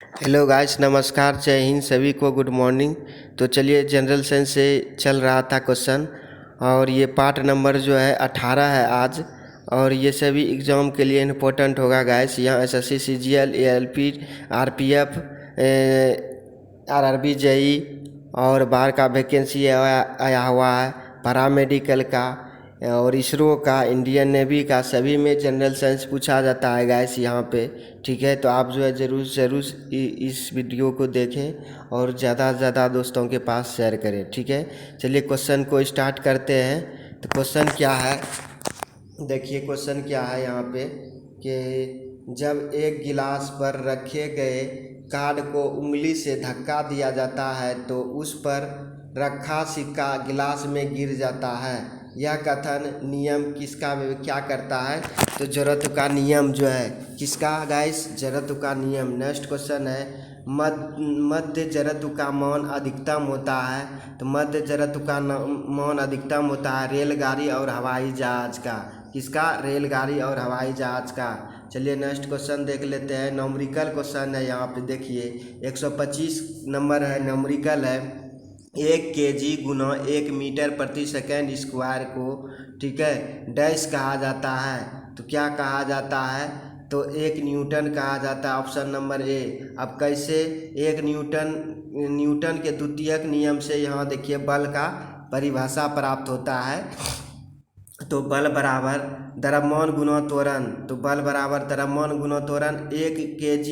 Hello guys, नमस्कार, जय हिंद, सभी को गुड मॉर्निंग। तो चलिए, जनरल साइंस से चल रहा था क्वेश्चन और ये पार्ट नंबर जो है 18 है आज। और ये सभी एग्ज़ाम के लिए इम्पोर्टेंट होगा गाइस। यहाँ SSC, CGL, ALP, RPF, RRB, JE और बाहर का वैकेंसी आया हुआ है, पैरामेडिकल का और इसरो का, इंडियन नेवी का, सभी में जनरल साइंस पूछा जाता है गाइस यहाँ पे। ठीक है, तो आप जो है ज़रूर इस वीडियो को देखें और ज़्यादा से ज़्यादा दोस्तों के पास शेयर करें। ठीक है, चलिए क्वेश्चन को स्टार्ट करते हैं। तो क्वेश्चन क्या है, देखिए क्वेश्चन क्या है यहाँ पे कि जब एक गिलास पर रखे गए कार्ड को उंगली से धक्का दिया जाता है तो उस पर रखा सिक्का गिलास में गिर जाता है। यह कथन नियम किसका क्या करता है? तो जरूरत का नियम जो है किसका गाइस? जरूरत का नियम। नेक्स्ट क्वेश्चन है, मध्य जड़त्व का मान अधिकतम होता है। तो मध्य जड़त्व का मान अधिकतम होता है रेलगाड़ी और हवाई जहाज का। किसका? रेलगाड़ी और हवाई जहाज का। चलिए नेक्स्ट क्वेश्चन देख लेते हैं। न्यूमेरिकल क्वेश्चन है यहाँ पे, देखिए 125 नंबर है, न्यूमेरिकल है। 1 kg गुना 1 मीटर प्रति सेकेंड स्क्वायर को, ठीक है, डैश कहा जाता है। तो क्या कहा जाता है? तो 1 न्यूटन कहा जाता है, ऑप्शन नंबर ए। अब कैसे? 1 न्यूटन के द्वितीयक नियम से यहाँ देखिए बल का परिभाषा प्राप्त होता है। तो बल बराबर द्रव्यमान गुना त्वरण। तो बल बराबर द्रव्यमान गुना त्वरण। 1 kg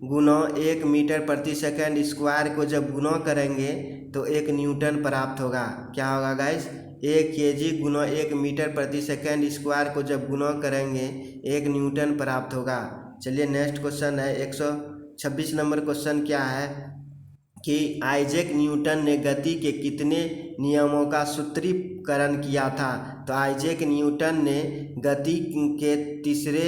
गुना 1 मीटर प्रति सेकेंड स्क्वायर को जब गुना करेंगे तो 1 न्यूटन प्राप्त होगा। क्या होगा गाइस? 1 kg गुना 1 मीटर प्रति सेकेंड स्क्वायर को जब गुना करेंगे 1 न्यूटन प्राप्त होगा। चलिए नेक्स्ट क्वेश्चन है, 126 नंबर क्वेश्चन क्या है कि आइजैक न्यूटन ने गति के कितने नियमों का सूत्रीकरण किया था? तो आइजैक न्यूटन ने गति के तीसरे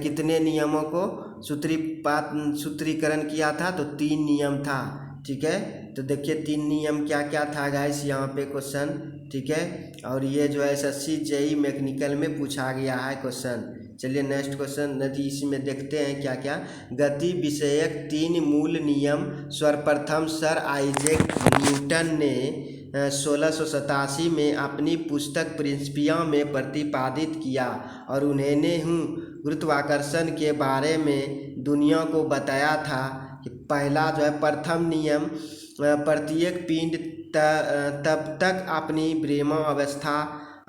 कितने नियमों को सूत्रीकरण किया था? तो 3 नियम था। ठीक है, तो देखिए 3 नियम क्या क्या था गाइस यहाँ पे क्वेश्चन। ठीक है, और ये जो है एसएससी, जेई, मैकेनिकल में पूछा गया है क्वेश्चन। चलिए नेक्स्ट क्वेश्चन नदी इसमें देखते हैं क्या क्या। गति विषयक 3 मूल नियम सर्वप्रथम सर आइजैक न्यूटन ने 1687 में अपनी पुस्तक प्रिंसिपिया में प्रतिपादित किया और उन्होंने गुरुत्वाकर्षण के बारे में दुनिया को बताया था कि पहला जो है प्रथम नियम, प्रत्येक पिंड तब तक अपनी ब्रह्मावस्था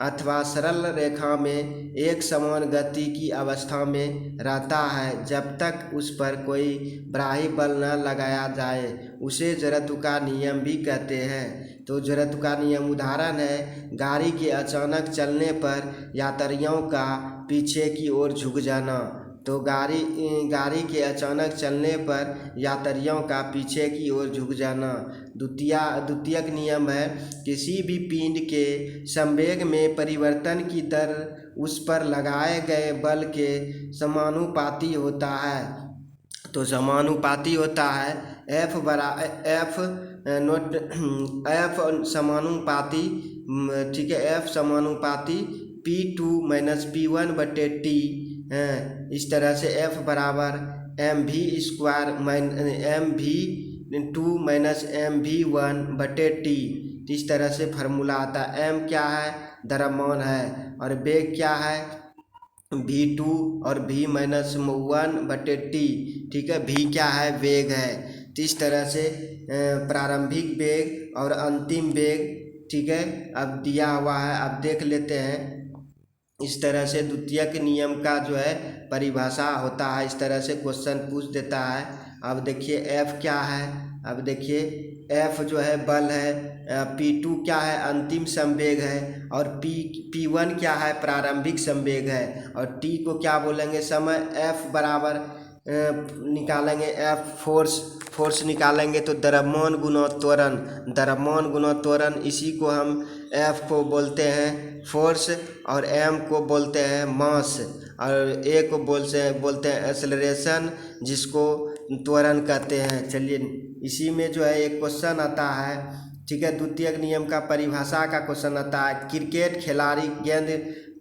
अथवा सरल रेखा में एक समान गति की अवस्था में रहता है जब तक उस पर कोई बाह्य बल न लगाया जाए। उसे जड़त्व का नियम भी कहते हैं। तो जड़त्व का नियम उदाहरण है गाड़ी के अचानक चलने पर यात्रियों का पीछे की ओर झुक जाना। तो गाड़ी के अचानक चलने पर यात्रियों का पीछे की ओर झुक जाना। द्वितीयक नियम है किसी भी पिंड के संवेग में परिवर्तन की दर उस पर लगाए गए बल के समानुपाती होता है। तो समानुपाती होता है एफ समानुपाती, ठीक है, एफ समानुपाती P2 - P1/T। इस तरह से F बराबर mv² mv2 - mv1/T। इस तरह से फार्मूला आता है। m क्या है? द्रव्यमान है। और वेग क्या है? v2 और v - 1/T। ठीक है, v क्या है? वेग है। तो इस तरह से प्रारंभिक वेग और अंतिम वेग, ठीक है, अब दिया हुआ है। अब देख लेते हैं। इस तरह से द्वितीयक नियम का जो है परिभाषा होता है। इस तरह से क्वेश्चन पूछ देता है। अब देखिए F क्या है? अब देखिए F जो है बल है, P2 क्या है? अंतिम संवेग है, और P1 क्या है? प्रारंभिक संवेग है, और T को क्या बोलेंगे? समय। F बराबर निकालेंगे F फोर्स निकालेंगे तो द्रव्यमान गुना त्वरण। द्रव्यमान गुना त्वरण, इसी को हम F को बोलते हैं फोर्स और M को बोलते हैं मास, और A को बोलते हैं एक्सेलरेशन, जिसको त्वरण कहते हैं। चलिए इसी में जो है एक क्वेश्चन आता है, ठीक है, द्वितीयक नियम का परिभाषा का क्वेश्चन आता है। क्रिकेट खिलाड़ी गेंद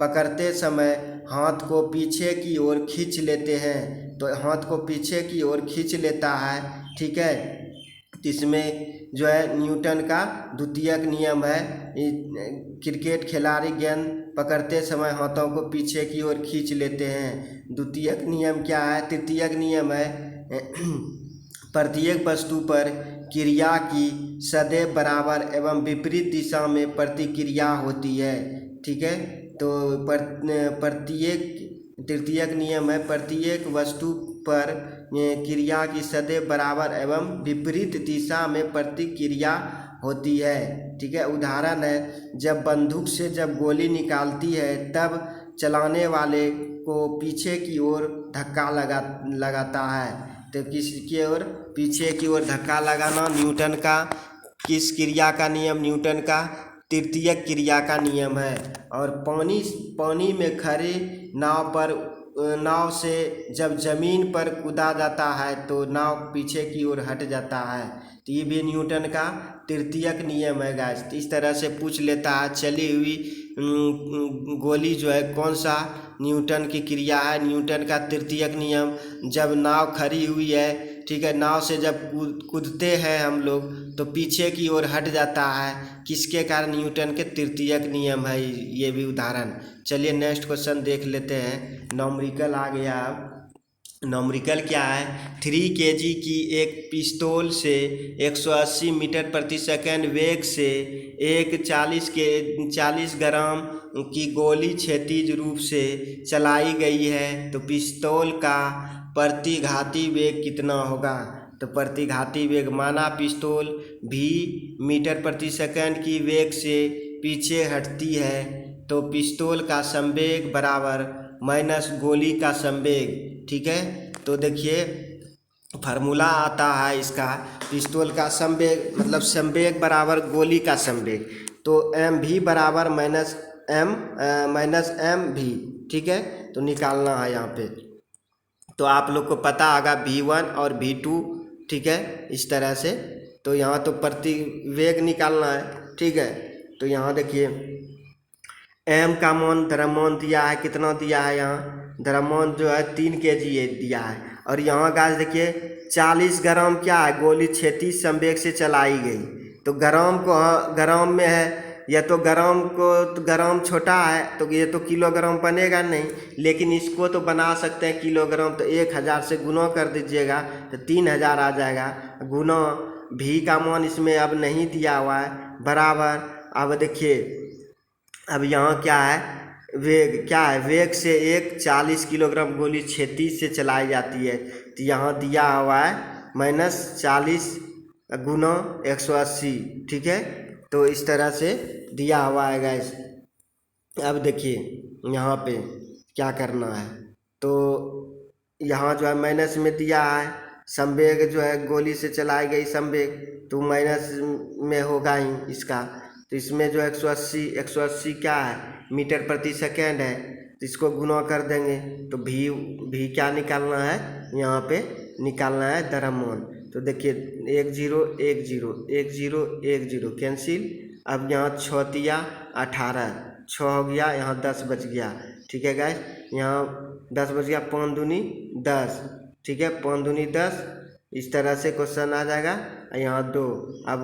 पकड़ते समय हाथ को पीछे की ओर खींच लेते हैं, तो हाथ को पीछे की ओर खींच लेता है, ठीक है। तो इसमें जो है न्यूटन का द्वितीयक नियम है। क्रिकेट खिलाड़ी गेंद पकड़ते समय हाथों को पीछे की ओर खींच लेते हैं। द्वितीयक नियम क्या है? तृतीयक नियम है प्रत्येक वस्तु पर क्रिया की सदैव बराबर एवं विपरीत दिशा में प्रतिक्रिया होती है, ठीक है। तो प्रत्येक तृतीयक नियम है प्रत्येक वस्तु पर क्रिया की सदैव बराबर एवं विपरीत दिशा में प्रतिक्रिया होती है, ठीक है। उदाहरण है, जब बंदूक से जब गोली निकालती है तब चलाने वाले को पीछे की ओर धक्का लगाता है। तो किसकी ओर? पीछे की ओर धक्का लगाना न्यूटन का किस क्रिया का नियम? न्यूटन का तृतीयक क्रिया का नियम है। और पानी में खड़े नाव से जब जमीन पर कूदा जाता है तो नाव पीछे की ओर हट जाता है। तो ये भी न्यूटन का तृतीयक नियम है गाइस। तो इस तरह से पूछ लेता है चली हुई गोली जो है कौन सा न्यूटन की क्रिया है? न्यूटन का तृतीयक नियम। जब नाव खड़ी हुई है, ठीक है, नाव से जब कूदते हैं हम लोग तो पीछे की ओर हट जाता है, किसके कारण? न्यूटन के तृतीयक नियम है ये भी उदाहरण। चलिए नेक्स्ट क्वेश्चन देख लेते हैं। नॉमरिकल आ गया। नॉमरिकल क्या है? 3 kg की एक पिस्तौल से 180 मीटर प्रति सेकंड वेग से एक 40 ग्राम की गोली क्षैतिज रूप से चलाई गई है, तो पिस्तौल का प्रतिघाती वेग कितना होगा? तो प्रतिघाती वेग माना पिस्तौल भी मीटर प्रति सेकंड की वेग से पीछे हटती है, तो पिस्तौल का संवेग बराबर माइनस गोली का संवेग, ठीक है। तो देखिए फार्मूला आता है इसका, पिस्तौल का संवेग मतलब संवेग बराबर गोली का संवेग, तो एम भी बराबर माइनस एम भी, ठीक है। तो निकालना है यहाँ पे। तो आप लोग को पता होगा V1 और V2, ठीक है, इस तरह से। तो यहाँ तो प्रति वेग निकालना है, ठीक है। तो यहाँ देखिए एम का मान द्रव्यमान दिया है, कितना दिया है? यहाँ द्रव्यमान जो है 3 kg दिया है। और यहाँ गाइस देखिए 40 ग्राम क्या है? गोली क्षैतिज संवेग से चलाई गई। तो ग्राम को ग्राम में है, या तो ग्राम को तो ग्राम छोटा है तो ये तो किलोग्राम बनेगा नहीं, लेकिन इसको तो बना सकते हैं किलोग्राम। तो 1000 से गुना कर दीजिएगा तो 3000 आ जाएगा। गुना भी का मान इसमें अब नहीं दिया हुआ है, बराबर। अब देखिए अब यहाँ क्या है? वेग क्या है? वेग से एक 40 किलोग्राम गोली क्षैतिज से चलाई जाती है, तो यहाँ दिया हुआ है -40 गुना 180, ठीक है। तो इस तरह से दिया हुआ है गाइस। अब देखिए यहाँ पे क्या करना है, तो यहाँ जो है माइनस में दिया है संवेग जो है गोली से चलाई गई संवेग, तो माइनस में होगा ही इसका। तो इसमें जो 180 क्या है? मीटर प्रति सेकेंड है, तो इसको गुना कर देंगे तो भी क्या निकालना है? यहाँ पे निकालना है द्रव्यमान। तो देखिए 1 0 1 0 1 0 1 0 कैंसिल। अब यहाँ 6 तिया 18, 6 हो गया, यहाँ 10 बच गया, ठीक है गाइस। यहाँ 10 बच गया, 5 दूनी 10, ठीक है, 5 दूनी 10। इस तरह से क्वेश्चन आ जाएगा। यहाँ 2, अब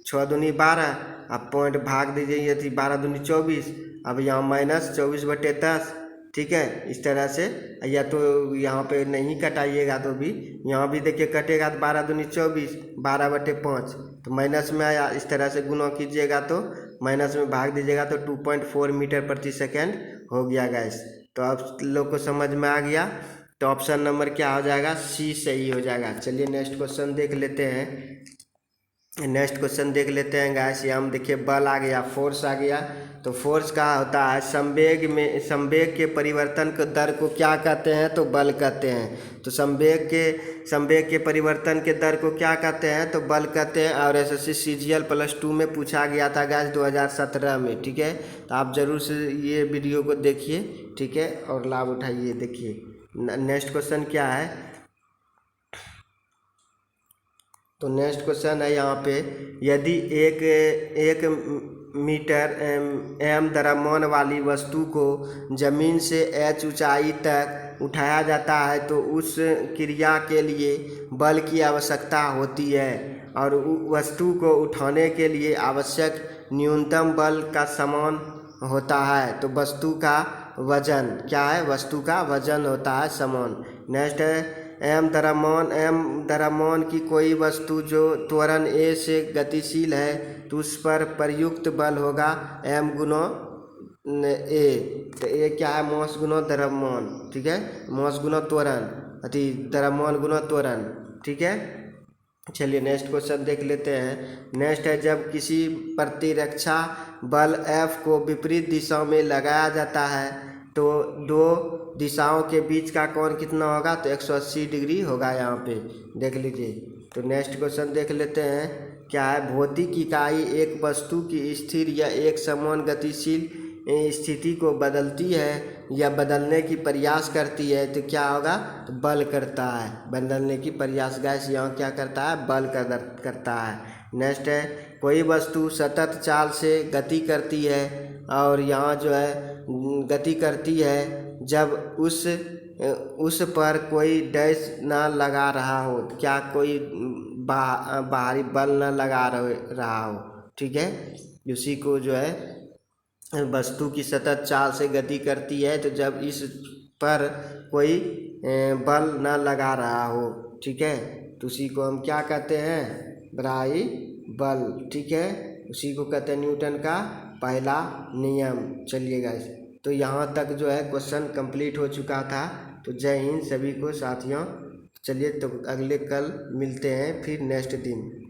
6 दूनी 12, अब पॉइंट भाग दीजिए, थी 12 दूनी 24। अब यहाँ -24/10, ठीक है। इस तरह से, या तो यहाँ पे नहीं कटाइएगा तो भी यहाँ भी देखिए कटेगा तो 12 दूनी 24, 12/5, तो माइनस में आया। इस तरह से गुना कीजिएगा तो माइनस में भाग दीजिएगा तो 2.4 मीटर प्रति सेकेंड हो गया गैस। तो आप लोग को समझ में आ गया। तो ऑप्शन नंबर क्या हो जाएगा? सी सही हो जाएगा। चलिए नेक्स्ट क्वेश्चन देख लेते हैं गाइस। यहाँ हम देखिए बल आ गया, फोर्स आ गया। तो फोर्स का होता है संवेग के परिवर्तन के दर को क्या कहते हैं? तो बल कहते हैं। तो संवेग के परिवर्तन के दर को क्या कहते हैं? तो बल कहते हैं। और एसएससी सीजीएल +2 में पूछा गया था गाइस 2017 में, ठीक है। तो आप जरूर से ये वीडियो को देखिए, ठीक है, और लाभ उठाइए। देखिए नेक्स्ट क्वेश्चन क्या है। तो नेक्स्ट क्वेश्चन है यहाँ पे, यदि एक मीटर m द्रव्यमान वाली वस्तु को जमीन से h ऊंचाई तक उठाया जाता है तो उस क्रिया के लिए बल की आवश्यकता होती है और वस्तु को उठाने के लिए आवश्यक न्यूनतम बल का समान होता है। तो वस्तु का वजन क्या है? वस्तु का वजन होता है समान। नेक्स्ट है एम द्रव्यमान की कोई वस्तु जो त्वरण ए से गतिशील है तो उस पर प्रयुक्त बल होगा m गुना ए। तो ए क्या है? मास गुना द्रव्यमान, ठीक है, मास गुना त्वरण, द्रव्यमान गुना त्वरण, ठीक है। चलिए नेक्स्ट क्वेश्चन देख लेते हैं। नेक्स्ट है जब किसी प्रतिरक्षा बल F को विपरीत दिशा में लगाया जाता है तो दो दिशाओं के बीच का कोण कितना होगा? तो 180 डिग्री होगा, यहाँ पे देख लीजिए। तो नेक्स्ट क्वेश्चन देख लेते हैं। क्या है? भौतिक इकाई एक वस्तु की स्थिर या एक समान गतिशील स्थिति को बदलती है या बदलने की प्रयास करती है तो क्या होगा? तो बल करता है। बदलने की प्रयास गैस यहाँ क्या करता है? बल करता है। नेक्स्ट है कोई वस्तु सतत चाल से गति करती है और यहाँ जो है गति करती है जब उस पर कोई डैश ना लगा रहा हो। क्या कोई बाहरी बल ना लगा रहा हो, ठीक है। उसी को जो है वस्तु की सतत चाल से गति करती है तो जब इस पर कोई बल ना लगा रहा हो, ठीक है, तो उसी को हम क्या कहते हैं? बाह्य बल, ठीक है। उसी को कहते हैं न्यूटन का पहला नियम। चलिए गाइस, तो यहाँ तक जो है क्वेश्चन कंप्लीट हो चुका था। तो जय हिंद सभी को साथियों। चलिए तो अगले कल मिलते हैं फिर नेक्स्ट दिन।